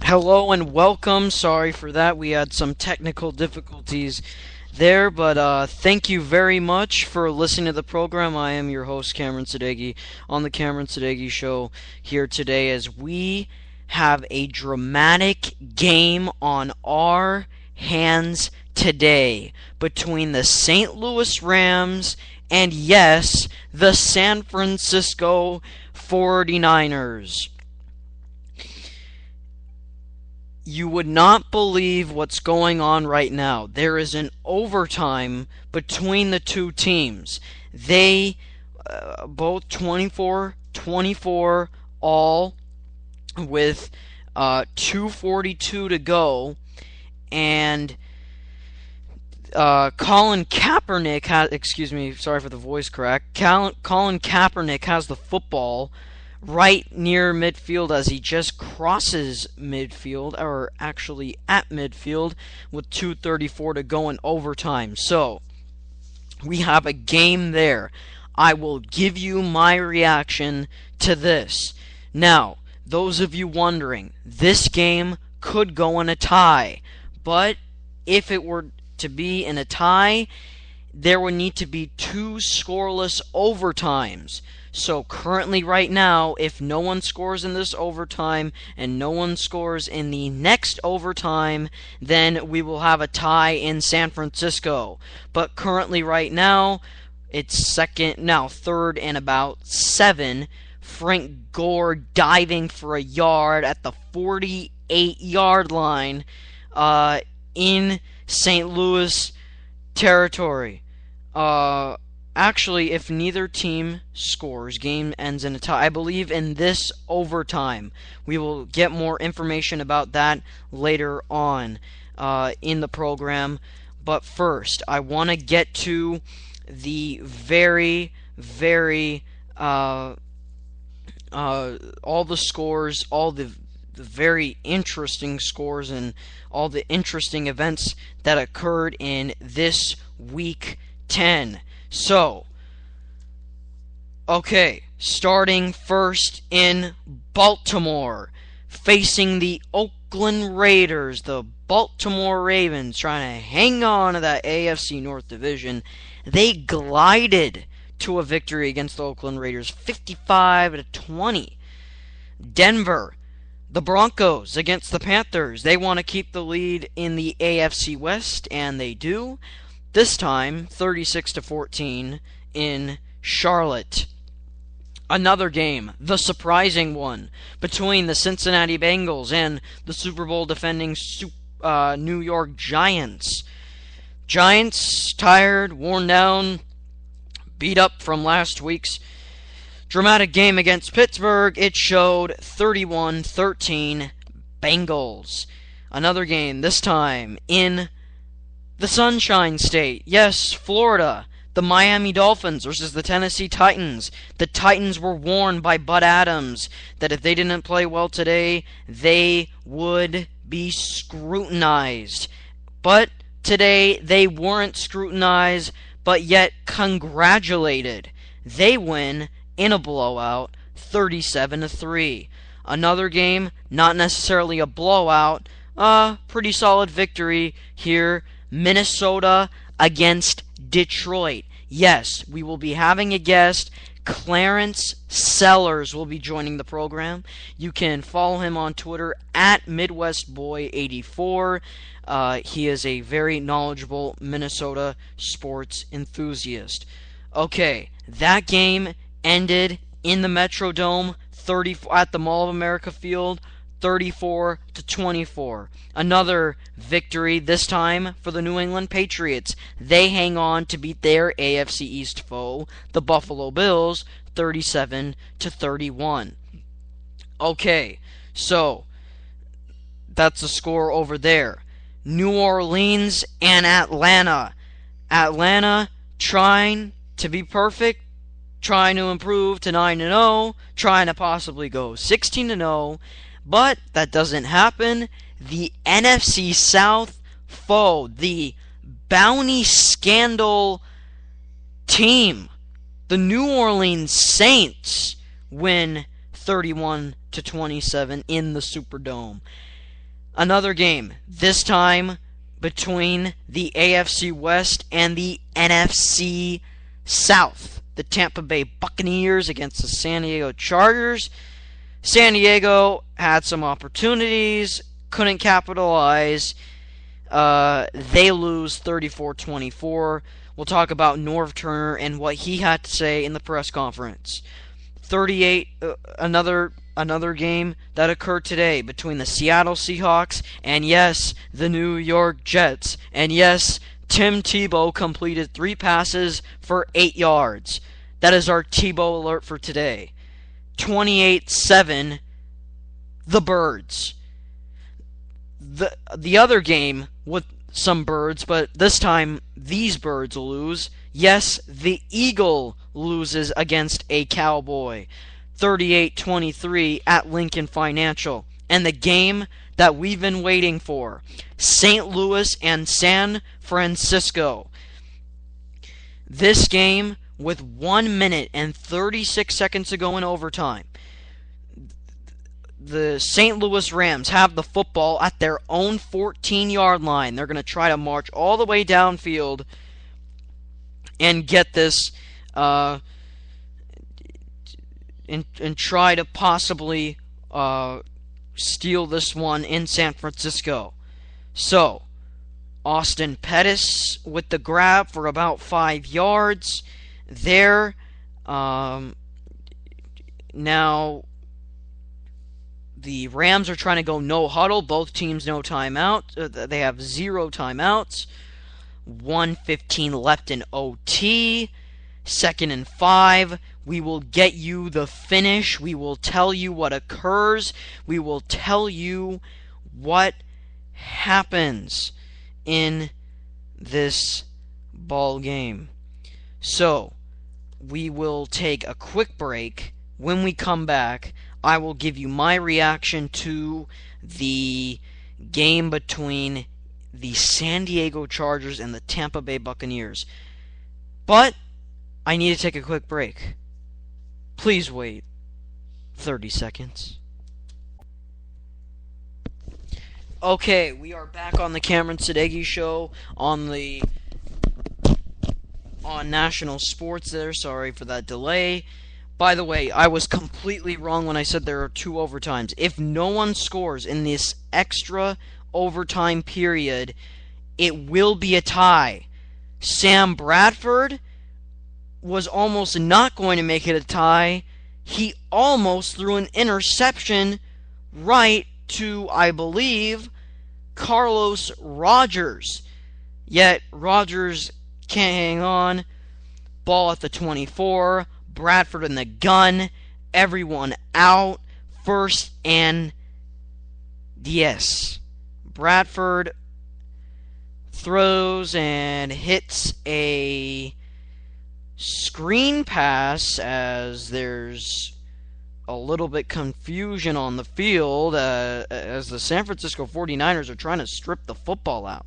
Hello and welcome. Sorry for that. We had some technical difficulties there, but thank you very much for listening to the program. I am your host, Cameron Sadeghi, on the Cameron Sadeghi Show here today as we have a dramatic game on our hands today between the St. Louis Rams and, yes, the San Francisco 49ers. You would not believe what's going on right now. There is an overtime between the two teams. They both 24-24 all with 2:42 to go, and Colin Kaepernick sorry for the voice crack. Colin Kaepernick has the football right near midfield as he just crosses midfield, or actually at midfield, with 2:34 to go in overtime. So, we have a game there. I will give you my reaction to this. Now, those of you wondering, this game could go in a tie, but if it were to be in a tie, there would need to be two scoreless overtimes. So currently right now, if no one scores in this overtime and no one scores in the next overtime, then we will have a tie in San Francisco. But currently right now, it's third and about 7. Frank Gore diving for a yard at the 48-yard line in St. Louis territory. Actually, if neither team scores, game ends in a tie. I believe in this overtime. We will get more information about that later on in the program. But first, I want to get to the very all the scores, all the very interesting scores, and all the interesting events that occurred in this Week 10. So, okay, starting first in Baltimore, facing the Oakland Raiders, the Baltimore Ravens trying to hang on to that AFC North division. They glided to a victory against the Oakland Raiders, 55-20. Denver, the Broncos against the Panthers. They want to keep the lead in the AFC West, and they do. This time, 36-14 in Charlotte. Another game, the surprising one, between the Cincinnati Bengals and the Super Bowl defending New York Giants. Giants, tired, worn down, beat up from last week's dramatic game against Pittsburgh. It showed 31-13 Bengals. Another game, this time in the Sunshine State. Yes, Florida. The Miami Dolphins versus the Tennessee Titans. The Titans were warned by Bud Adams that if they didn't play well today, they would be scrutinized. But today, they weren't scrutinized, but yet congratulated. They win in a blowout, 37-3. Another game, not necessarily a blowout, pretty solid victory here. Minnesota against Detroit. Yes, we will be having a guest. Clarence Sellers will be joining the program. You can follow him on Twitter at MidwestBoy84. He is a very knowledgeable Minnesota sports enthusiast. Okay, that game ended in the Metrodome at the Mall of America Field, 34-24. Another victory, this time for the New England Patriots. They hang on to beat their AFC East foe, the Buffalo Bills, 37-31. Okay, so that's the score over there. New Orleans and Atlanta. Atlanta trying to be perfect, trying to improve to 9-0, trying to possibly go 16-0. But that doesn't happen. The NFC South foe, the bounty scandal team, the New Orleans Saints, win 31-27 in the Superdome. Another game, this time between the AFC West and the NFC South. The Tampa Bay Buccaneers against the San Diego Chargers. San Diego had some opportunities, couldn't capitalize. They lose 34-24. We'll talk about Norv Turner and what he had to say in the press conference. Another game that occurred today between the Seattle Seahawks and, yes, the New York Jets. And, yes, Tim Tebow completed 3 passes for 8 yards. That is our Tebow alert for today. 28-7, the Birds. The other game with some birds, but this time these birds will lose. Yes, the Eagle loses against a Cowboy. 38-23 at Lincoln Financial. And the game that we've been waiting for, St. Louis and San Francisco. This game with 1 minute and 36 seconds to go in overtime. The St. Louis Rams have the football at their own 14-yard line. They're going to try to march all the way downfield and get this and try to possibly steal this one in San Francisco. So, Austin Pettis with the grab for about 5 yards there. Now, the Rams are trying to go no huddle. Both teams no timeout. They have 0 timeouts. 1:15 left in OT. 2nd and 5. We will get you the finish. We will tell you what occurs. We will tell you what happens in this ball game. So, we will take a quick break. When we come back, I will give you my reaction to the game between the San Diego Chargers and the Tampa Bay Buccaneers. But I need to take a quick break. Please wait 30 seconds. Okay, we are back on the Cameron Sadeghi Show on National Sports there. Sorry for that delay. By the way, I was completely wrong when I said there are 2 overtimes. If no one scores in this extra overtime period, it will be a tie. Sam Bradford was almost not going to make it a tie. He almost threw an interception right to, I believe, Carlos Rogers. Yet Rogers can't hang on. Ball at the 24. Bradford in the gun. Everyone out. 1st and yes. Bradford throws and hits a screen pass as there's a little bit confusion on the field as the San Francisco 49ers are trying to strip the football out.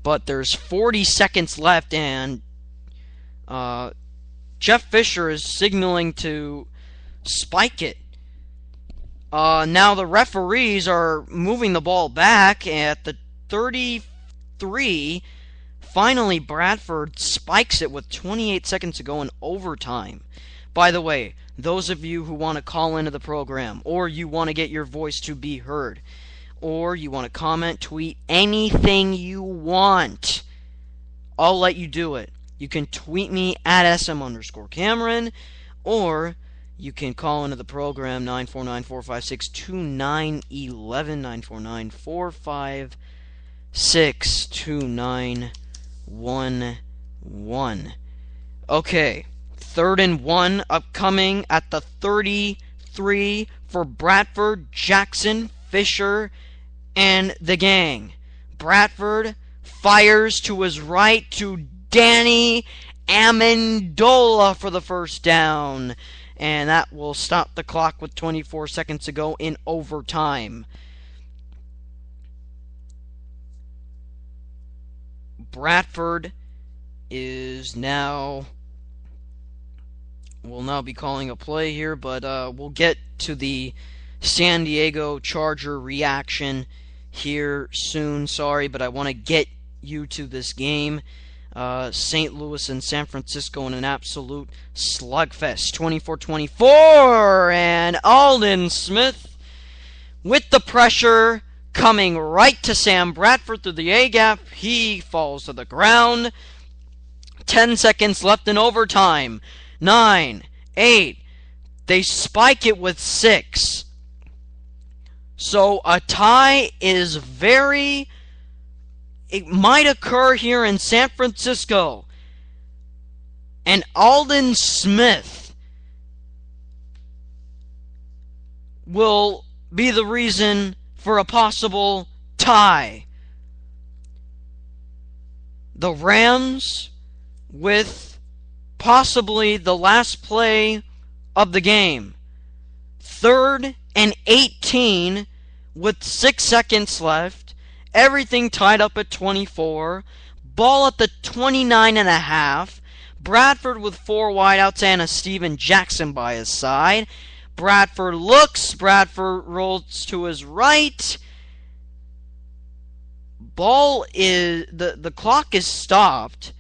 But there's 40 seconds left and Jeff Fisher is signaling to spike it. Now the referees are moving the ball back at the 33. Finally, Bradford spikes it with 28 seconds to go in overtime. By the way, those of you who want to call into the program, or you want to get your voice to be heard, or you want to comment, tweet, anything you want, I'll let you do it. You can tweet me at SM_Cameron, or you can call into the program 949-456-2911, 949-456-2911. Okay, 3rd and 1 upcoming at the 33 for Bradford, Jackson, Fisher, and the gang. Bradford fires to his right to Danny Amendola for the 1st down. And that will stop the clock with 24 seconds to go in overtime. Bradford will now be calling a play here, but we'll get to the San Diego Charger reaction here soon. Sorry, but I want to get you to this game. St. Louis and San Francisco in an absolute slugfest. 24-24, and Aldon Smith with the pressure coming right to Sam Bradford through the A-gap. He falls to the ground. 10 seconds left in overtime. 9, 8. They spike it with 6. So a tie is it might occur here in San Francisco. And Aldon Smith will be the reason for a possible tie. The Rams, with possibly the last play of the game, 3rd and 18 with 6 seconds left, everything tied up at 24, ball at the 29.5, Bradford with 4 wideouts and a Steven Jackson by his side. Bradford looks, Bradford rolls to his right. The clock is stopped,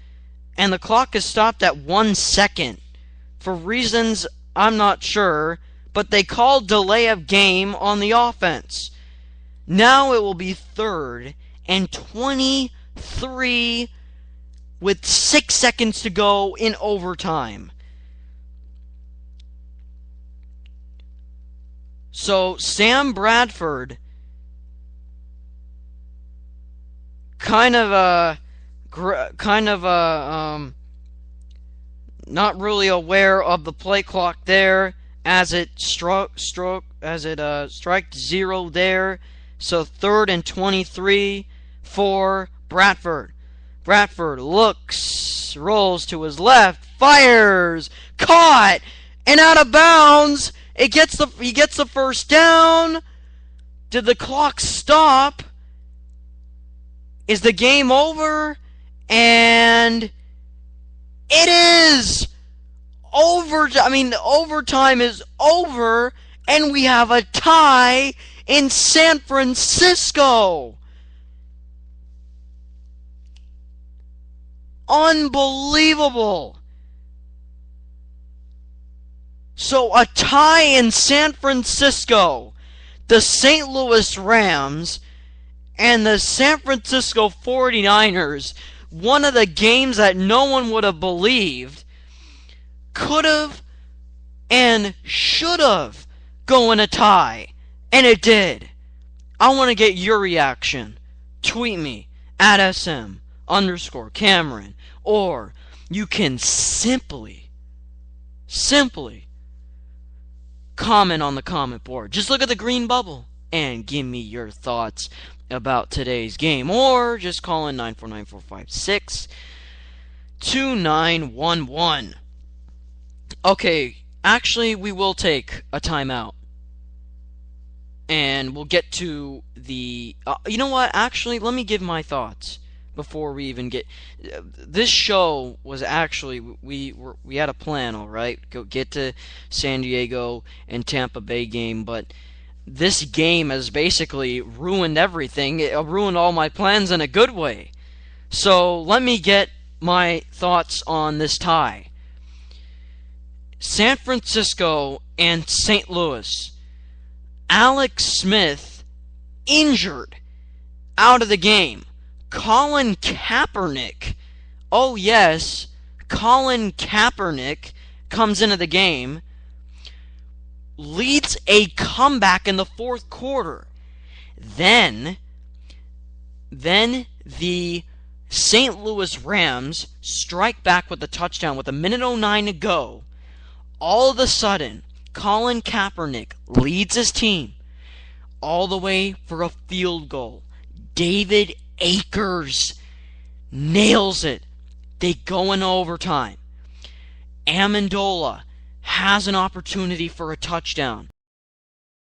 and the clock is stopped at 1 second. For reasons I'm not sure, but they called delay of game on the offense. Now it will be 3rd and 23 with 6 seconds to go in overtime. So Sam Bradford kind of not really aware of the play clock there as it striked 0 there. So 3rd and 23 for Bradford. Bradford looks, rolls to his left, fires, caught, and out of bounds. He gets the first down. Did the clock stop? Is the game over? And it is overtime is over, and we have a tie in San Francisco. Unbelievable. So a tie in San Francisco. The St. Louis Rams and the San Francisco 49ers, one of the games that no one would have believed, could have and should have go in a tie. And it did. I want to get your reaction. Tweet me at SM_Cameron. Or you can simply comment on the comment board. Just look at the green bubble and give me your thoughts about today's game. Or just call in 949-456-2911. Okay, actually we will take a timeout. And we'll get to the... you know what? Actually, let me give my thoughts before we even get... this show was actually... We had a plan, alright? Go get to San Diego and Tampa Bay game, but this game has basically ruined everything. It ruined all my plans in a good way. So, let me get my thoughts on this tie. San Francisco and St. Louis. Alex Smith injured, out of the game. Colin Kaepernick, oh yes, Colin Kaepernick comes into the game, leads a comeback in the 4th quarter. Then the St. Louis Rams strike back with a touchdown with 1:09 to go. All of a sudden, Colin Kaepernick leads his team all the way for a field goal. David Akers nails it. They go in overtime. Amendola has an opportunity for a touchdown.